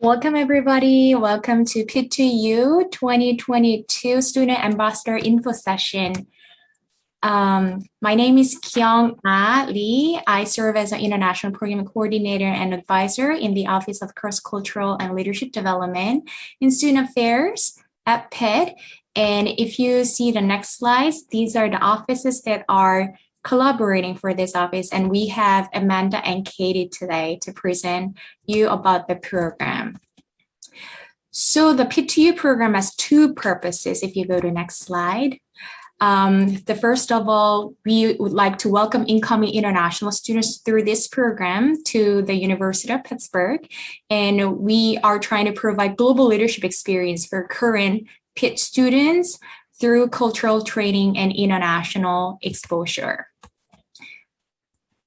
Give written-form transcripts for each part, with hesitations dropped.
Welcome, everybody. Welcome to Pitt to You 2022 Student Ambassador Info Session. My name is Kyung-Ah Lee. I serve as an International Program Coordinator and Advisor in the Office of Cross-Cultural and Leadership Development in Student Affairs at Pitt. And if you see the next slides, these are the offices that are collaborating for this office, and we have Amanda and Katie today to present you about the program. So the PTU program has two purposes. If you go to next slide. The first of all, we would like to welcome incoming international students through this program to the University of Pittsburgh. And we are trying to provide global leadership experience for current Pitt students through cultural training and international exposure.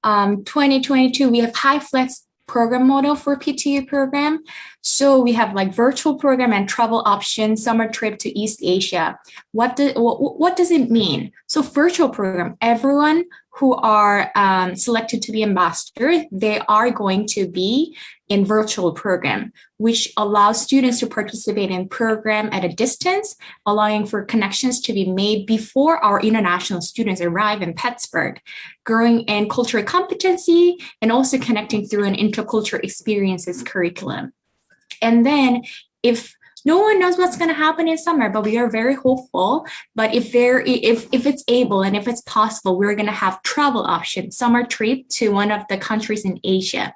2022, we have high flex program model for PTU program. So we have like virtual program and travel option, summer trip to East Asia. What does it mean? So virtual program, everyone who are selected to be ambassador, they are going to be in virtual program, which allows students to participate in program at a distance, allowing for connections to be made before our international students arrive in Pittsburgh, growing in cultural competency, and also connecting through an intercultural experiences curriculum. And then if no one knows what's going to happen in summer, but we are very hopeful. But if it's able and if it's possible, we're going to have travel options, summer trip to one of the countries in Asia.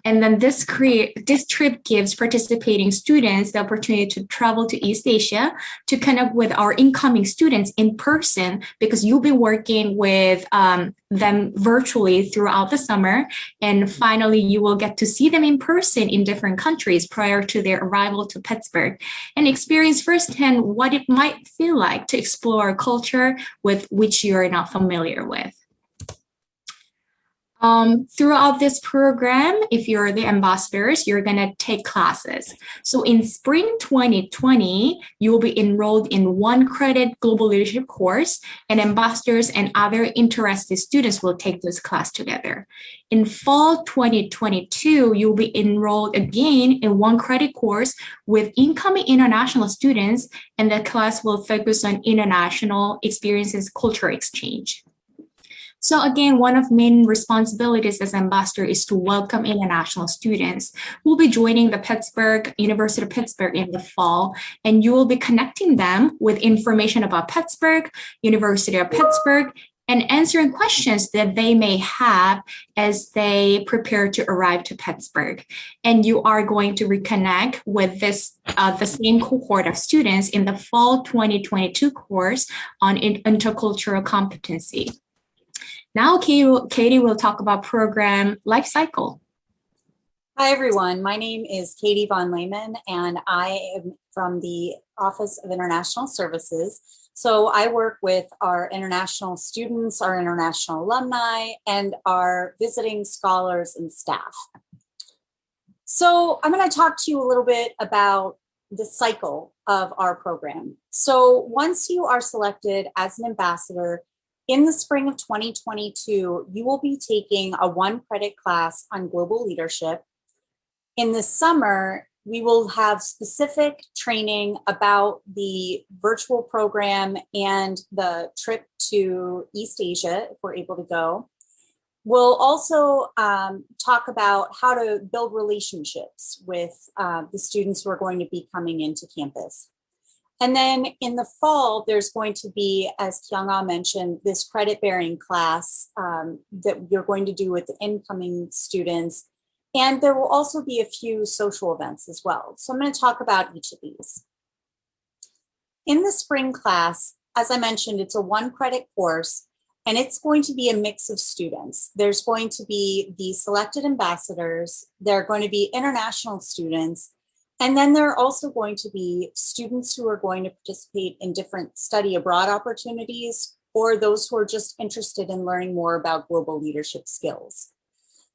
And then this trip gives participating students the opportunity to travel to East Asia to connect with our incoming students in person, because you'll be working with them virtually throughout the summer. And finally, you will get to see them in person in different countries prior to their arrival to Pittsburgh and experience firsthand what it might feel like to explore a culture with which you're not familiar with. Throughout this program, if you're the ambassadors, you're going to take classes. So in spring 2020, you will be enrolled in 1 credit global leadership course, and ambassadors and other interested students will take this class together. In fall 2022, you'll be enrolled again in 1 credit course with incoming international students, and the class will focus on international experiences, cultural exchange. So again, one of main responsibilities as ambassador is to welcome international students who will be joining the University of Pittsburgh in the fall, and you will be connecting them with information about Pittsburgh, University of Pittsburgh, and answering questions that they may have as they prepare to arrive to Pittsburgh. And you are going to reconnect with the same cohort of students in the fall 2022 course on intercultural competency. Now, Katie will talk about program life cycle. Hi, everyone. My name is Katie Von Lehman, and I am from the Office of International Services. So I work with our international students, our international alumni, and our visiting scholars and staff. So I'm going to talk to you a little bit about the cycle of our program. So once you are selected as an ambassador, in the spring of 2022, you will be taking a 1 credit class on global leadership. In the summer, we will have specific training about the virtual program and the trip to East Asia, if we're able to go. We'll also talk about how to build relationships with the students who are going to be coming into campus. And then in the fall, there's going to be, as Kyung-Ah mentioned, this credit-bearing class that you're going to do with the incoming students. And there will also be a few social events as well. So I'm going to talk about each of these. In the spring class, as I mentioned, it's a 1 credit course, and it's going to be a mix of students. There's going to be the selected ambassadors. There are going to be international students. And then there are also going to be students who are going to participate in different study abroad opportunities, or those who are just interested in learning more about global leadership skills.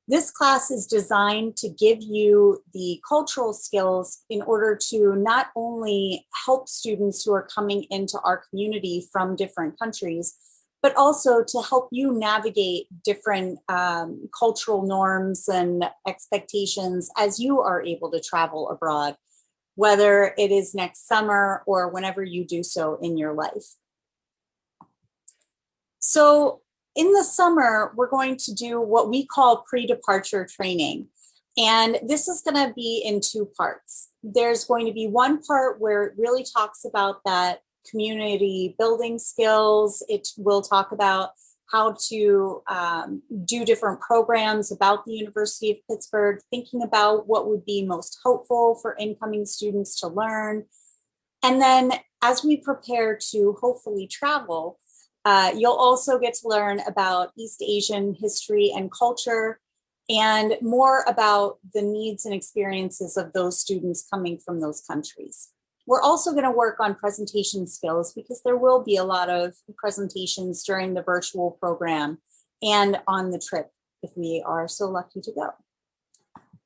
This class is designed to give you the cultural skills in order to not only help students who are coming into our community from different countries, but also to help you navigate different cultural norms and expectations as you are able to travel abroad, whether it is next summer or whenever you do so in your life. So in the summer, we're going to do what we call pre-departure training. And this is going to be in two parts. There's going to be one part where it really talks about that community building skills. It will talk about how to do different programs about the University of Pittsburgh, thinking about what would be most helpful for incoming students to learn. And then as we prepare to hopefully travel, you'll also get to learn about East Asian history and culture, and more about the needs and experiences of those students coming from those countries. We're also going to work on presentation skills because there will be a lot of presentations during the virtual program and on the trip if we are so lucky to go.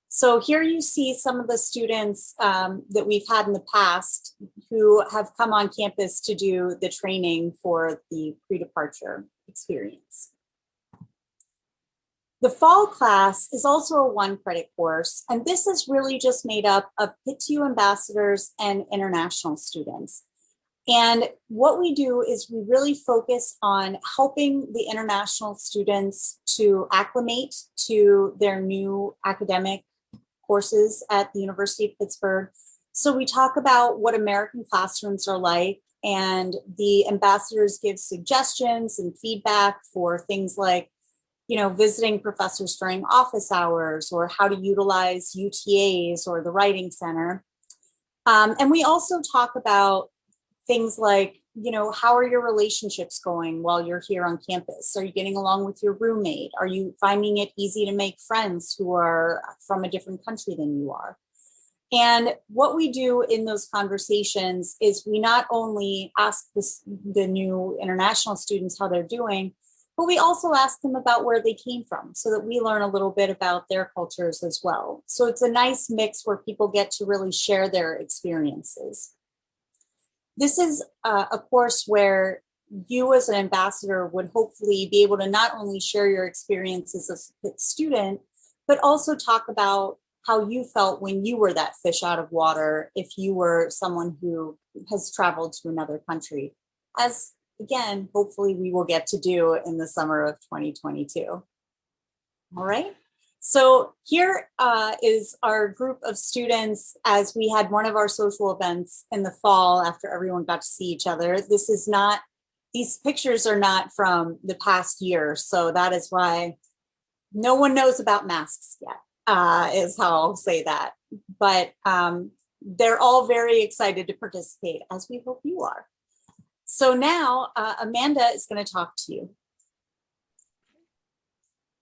So here you see some of the students that we've had in the past who have come on campus to do the training for the pre-departure experience. The fall class is also a 1-credit course, and this is really just made up of Pitt-TU ambassadors and international students. And what we do is we really focus on helping the international students to acclimate to their new academic courses at the University of Pittsburgh. So we talk about what American classrooms are like, and the ambassadors give suggestions and feedback for things like, you know, visiting professors during office hours, or how to utilize UTAs or the Writing Center. And we also talk about things like, you know, how are your relationships going while you're here on campus? Are you getting along with your roommate? Are you finding it easy to make friends who are from a different country than you are? And what we do in those conversations is we not only ask the new international students how they're doing, but we also ask them about where they came from so that we learn a little bit about their cultures as well. So it's a nice mix where people get to really share their experiences. This is a course where you as an ambassador would hopefully be able to not only share your experiences as a student, but also talk about how you felt when you were that fish out of water, if you were someone who has traveled to another country, as again, hopefully we will get to do in the summer of 2022. All right. So here is our group of students as we had one of our social events in the fall after everyone got to see each other. This is not, these pictures are not from the past year. So that is why no one knows about masks yet, is how I'll say that. But they're all very excited to participate, as we hope you are. So now Amanda is going to talk to you.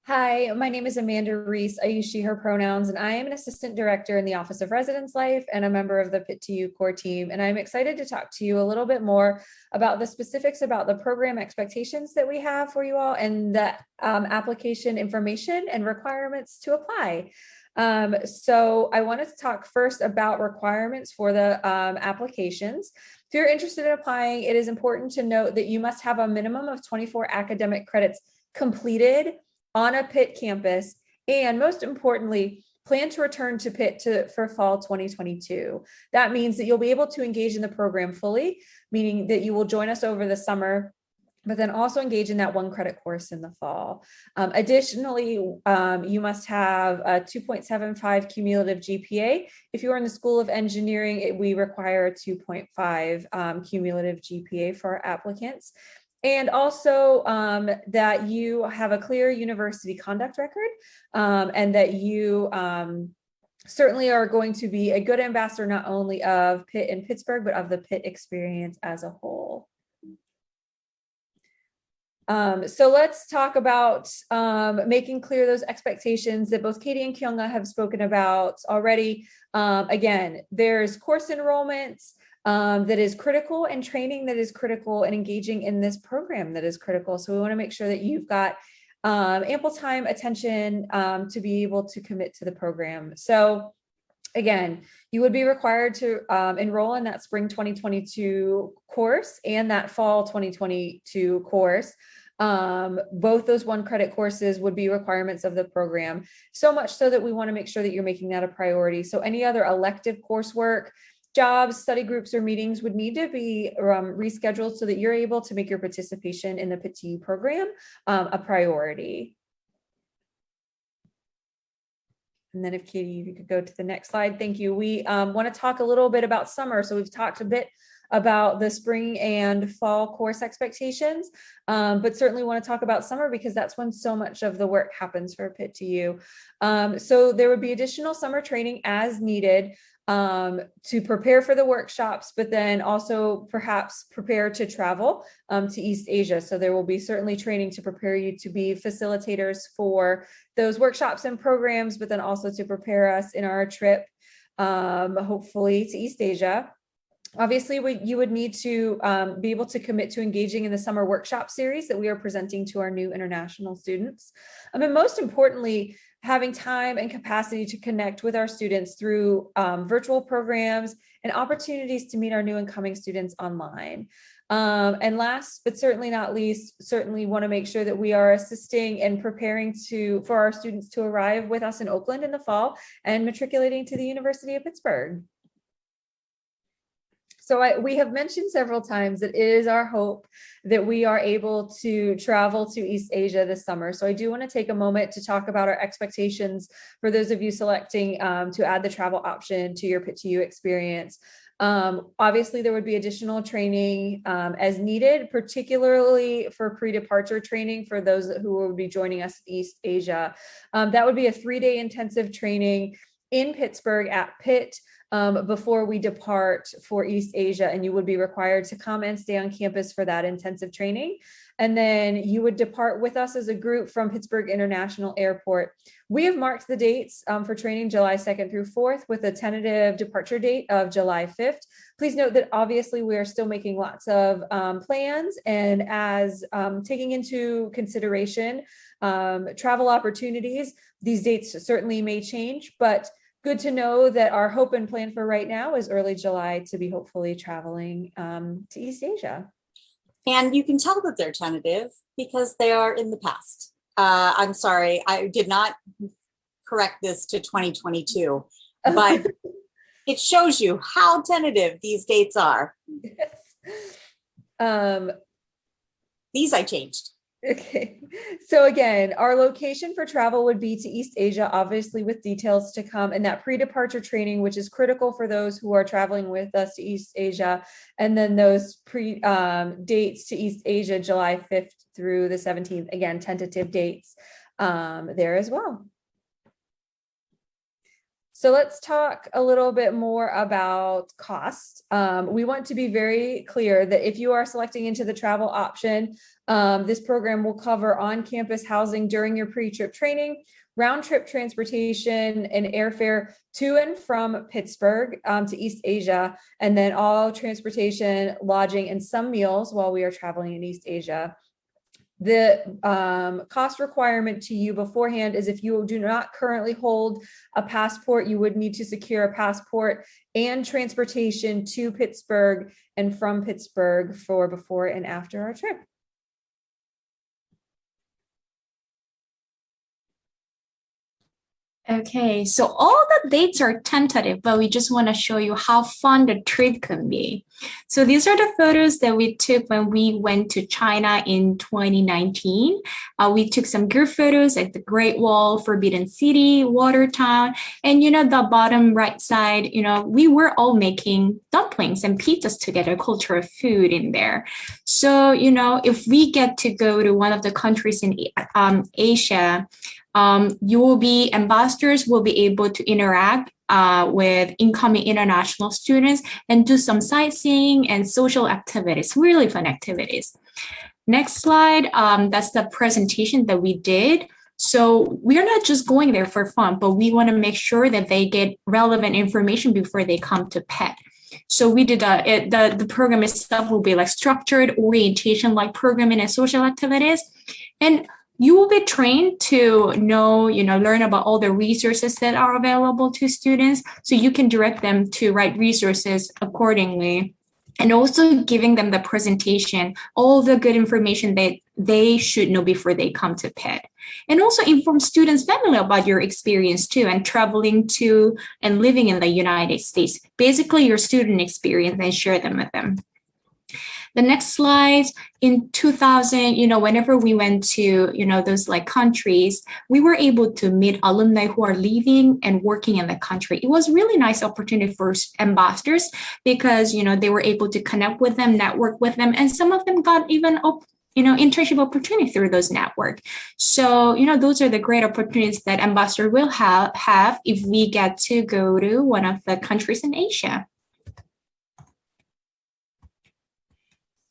Hi, my name is Amanda Reese. I use she, her pronouns, and I am an assistant director in the Office of Residence Life and a member of the Pitt-TU core team. And I'm excited to talk to you a little bit more about the specifics about the program expectations that we have for you all and the application information and requirements to apply. So I wanted to talk first about requirements for the applications. If you're interested in applying, it is important to note that you must have a minimum of 24 academic credits completed on a Pitt campus, and most importantly, plan to return to Pitt for fall 2022. That means that you'll be able to engage in the program fully, meaning that you will join us over the summer, but then also engage in that 1-credit course in the fall. Additionally, you must have a 2.75 cumulative GPA. If you're in the School of Engineering, we require a 2.5 cumulative GPA for our applicants. And also that you have a clear university conduct record, and that you certainly are going to be a good ambassador, not only of Pitt and Pittsburgh, but of the Pitt experience as a whole. So let's talk about making clear those expectations that both Katie and Kyunga have spoken about already. Again, there's course enrollments that is critical, and training that is critical, and engaging in this program that is critical. So we want to make sure that you've got ample time, attention to be able to commit to the program. So again, you would be required to enroll in that spring 2022 course and that fall 2022 course. Both those 1-credit courses would be requirements of the program, so much so that we want to make sure that you're making that a priority. So any other elective coursework, jobs, study groups, or meetings would need to be rescheduled so that you're able to make your participation in the Pitt program a priority. And then if Katie, you could go to the next slide. Thank you. We want to talk a little bit about summer. So we've talked a bit about the spring and fall course expectations, but certainly want to talk about summer because that's when so much of the work happens for Pitt to you. So there would be additional summer training as needed to prepare for the workshops, but then also perhaps prepare to travel to East Asia. So there will be certainly training to prepare you to be facilitators for those workshops and programs, but then also to prepare us in our trip, hopefully to East Asia. Obviously, you would need to be able to commit to engaging in the summer workshop series that we are presenting to our new international students. And most importantly, having time and capacity to connect with our students through virtual programs and opportunities to meet our new and coming students online. And last, but certainly not least, certainly want to make sure that we are assisting and preparing for our students to arrive with us in Oakland in the fall and matriculating to the University of Pittsburgh. So we have mentioned several times that it is our hope that we are able to travel to East Asia this summer. So I do want to take a moment to talk about our expectations for those of you selecting to add the travel option to your Pitt2U experience. Obviously, there would be additional training as needed, particularly for pre-departure training for those who would be joining us in East Asia. That would be a 3-day intensive training in Pittsburgh at Pitt before we depart for East Asia, and you would be required to come and stay on campus for that intensive training. And then you would depart with us as a group from Pittsburgh International Airport. We have marked the dates for training July 2nd through 4th with a tentative departure date of July 5th. Please note that obviously we are still making lots of plans, and as taking into consideration travel opportunities, these dates certainly may change, but good to know that our hope and plan for right now is early July to be hopefully traveling to East Asia. And you can tell that they're tentative because they are in the past. I'm sorry, I did not correct this to 2022, but it shows you how tentative these dates are. Yes. These I changed. Okay, so again, our location for travel would be to East Asia, obviously with details to come, and that pre-departure training, which is critical for those who are traveling with us to East Asia, and then those dates to East Asia, July 5th through the 17th, again, tentative dates there as well. So let's talk a little bit more about cost. We want to be very clear that if you are selecting into the travel option, this program will cover on-campus housing during your pre-trip training, round-trip transportation and airfare to and from Pittsburgh to East Asia, and then all transportation, lodging, and some meals while we are traveling in East Asia. The cost requirement to you beforehand is if you do not currently hold a passport, you would need to secure a passport and transportation to Pittsburgh and from Pittsburgh for before and after our trip. Okay, so all the dates are tentative, but we just want to show you how fun the trip can be. So these are the photos that we took when we went to China in 2019. We took some group photos at the Great Wall, Forbidden City, Watertown, and the bottom right side, we were all making dumplings and pizzas together, cultural food in there. So, if we get to go to one of the countries in Asia, ambassadors will be able to interact with incoming international students and do some sightseeing and social activities, really fun activities. Next slide, that's the presentation that we did. So we're not just going there for fun, but we want to make sure that they get relevant information before they come to Pitt. So we did the program itself will be like structured orientation, like programming and social activities. And you will be trained to learn about all the resources that are available to students, so you can direct them to right resources accordingly. and also giving them the presentation, all the good information that they should know before they come to Pitt. And also inform students' family about your experience too, and traveling to and living in the United States. Basically, your student experience, and share them with them. The next slide, in 2000, whenever we went to, those like countries, we were able to meet alumni who are living and working in the country. It was really nice opportunity for ambassadors because, they were able to connect with them, network with them, and some of them got even internship opportunity through those network. So, those are the great opportunities that ambassador will have if we get to go to one of the countries in Asia.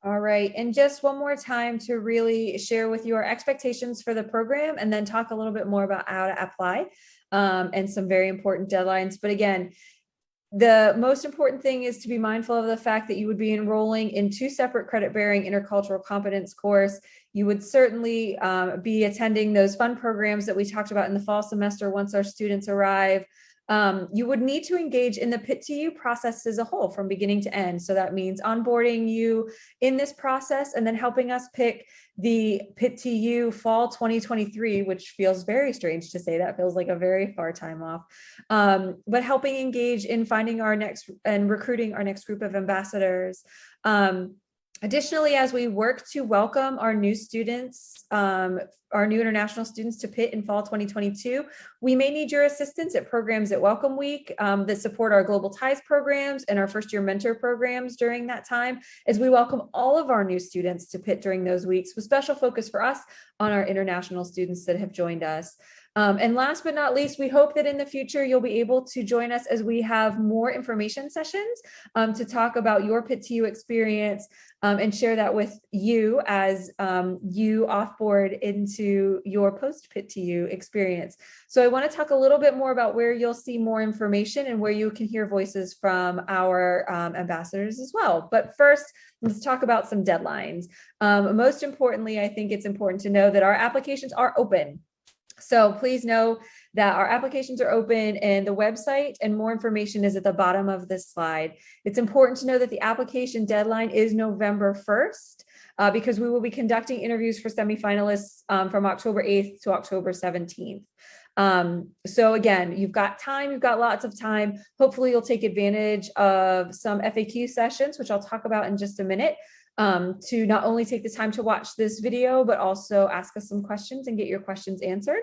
All right, and just one more time to really share with you our expectations for the program, and then talk a little bit more about how to apply and some very important deadlines. But again, the most important thing is to be mindful of the fact that you would be enrolling in 2 separate credit-bearing intercultural competence course. You would certainly be attending those fun programs that we talked about in the fall semester once our students arrive. You would need to engage in the Pitt to You process as a whole from beginning to end. So that means onboarding you in this process and then helping us pick the Pitt to You fall 2023, which feels very strange to say. That feels like a very far time off, but helping engage in finding our next and recruiting our next group of ambassadors. Additionally, as we work to welcome our new students, our new international students to Pitt in fall 2022, we may need your assistance at programs at Welcome Week that support our Global Ties programs and our first year mentor programs during that time, as we welcome all of our new students to Pitt during those weeks, with special focus for us on our international students that have joined us. And last but not least, we hope that in the future, you'll be able to join us as we have more information sessions to talk about your Pitt to You experience and share that with you as you offboard into your post Pitt to You experience. So I want to talk a little bit more about where you'll see more information and where you can hear voices from our ambassadors as well. But first, let's talk about some deadlines. Most importantly, I think it's important to know that our applications are open. So please know that our applications are open and the website and more information is at the bottom of this slide. It's important to know that the application deadline is November 1st because we will be conducting interviews for semifinalists from October 8th to October 17th. So again, you've got time, you've got lots of time. Hopefully you'll take advantage of some FAQ sessions, which I'll talk about in just a minute. To not only take the time to watch this video, but also ask us some questions and get your questions answered.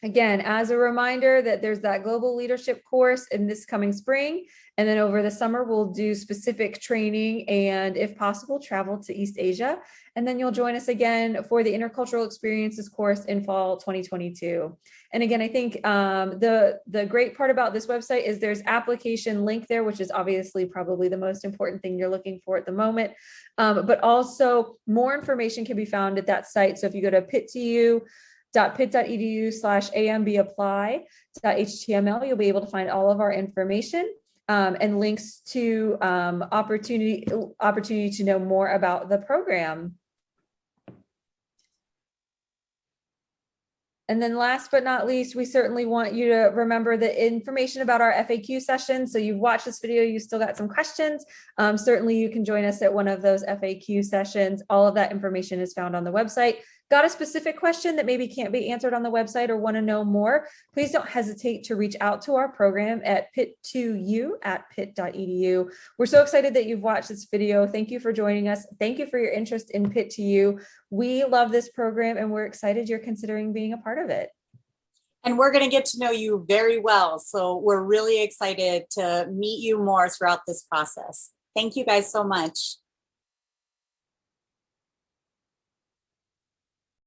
Again, as a reminder that there's that global leadership course in this coming spring, and then over the summer, we'll do specific training and if possible, travel to East Asia. And then you'll join us again for the intercultural experiences course in fall 2022. And again, I think the great part about this website is there's application link there, which is obviously probably the most important thing you're looking for at the moment. But also more information can be found at that site. So if you go to pitt2u.pitt.edu/ambapply.html, you'll be able to find all of our information and links to opportunity to know more about the program. And then last but not least, we certainly want you to remember the information about our FAQ sessions. So you've watched this video, you still got some questions. Certainly you can join us at one of those FAQ sessions. All of that information is found on the website. Got a specific question that maybe can't be answered on the website or want to know more, please don't hesitate to reach out to our program at pitt2u@pitt.edu. We're so excited that you've watched this video. Thank you for joining us. Thank you for your interest in Pitt to You. We love this program and we're excited you're considering being a part of it. And we're going to get to know you very well. So we're really excited to meet you more throughout this process. Thank you guys so much.